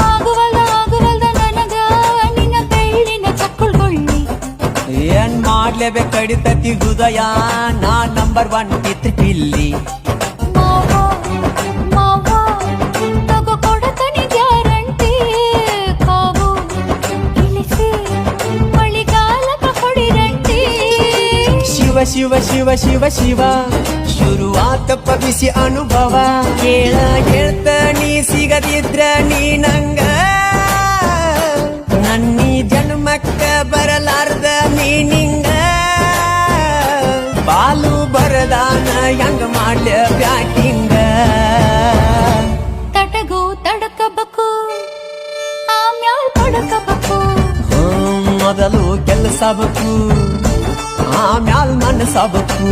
ಆಗುವಲ್ದ ನನಗ ನಿನ್ನ ಬೆಳ್ಳಿನ ಚಕ್ಕುಳ್ಗೊಳ್ಳಿ ಏನ್ ಮಾಡ್ಲೇಬೇಕು ಕಡಿತತಿ ಹೃದಯ ನಾ ನಂಬರ್ 1 ಕಿತ್ ಪಿಲ್ಲಿ ತಗೋ ಕೊಡತನಿ ಗ್ಯಾರಂಟಿ ಕಾವು ಇಳಿಸಿ ಮಳಿಗಾಲಕ ಹೊಡಿರಂಟಿ ಶಿವ ಶಿವ ಶಿವ ಶಿವ ಶಿವ ಶುರುವಾತಪ್ಪ ಬಿಸಿ ಅನುಭವ ಹೇಳ್ತಾನಿ ಸಿಗದಿದ್ರ ನೀ ನಂಗ ನನ್ನೀ ಜನ್ಮಕ್ಕ ಬರಲಾರ್ದ ನೀನಿಂಗ ಬಾಲು ಬರದಾನ ಹೆಂಗ ಮಾಡ್ಲ ಬ್ಯಾಟಿಂಗ ತಟಗೂ ತಡಕಬೇಕು ಆಮ್ಯಾಲ್ ಪಡಕಬೇಕು ಮೊದಲು ಕೆಲಸ ಬೇಕು ಆಮ್ಯಾಲ್ ಮನಸ್ಸಬೇಕು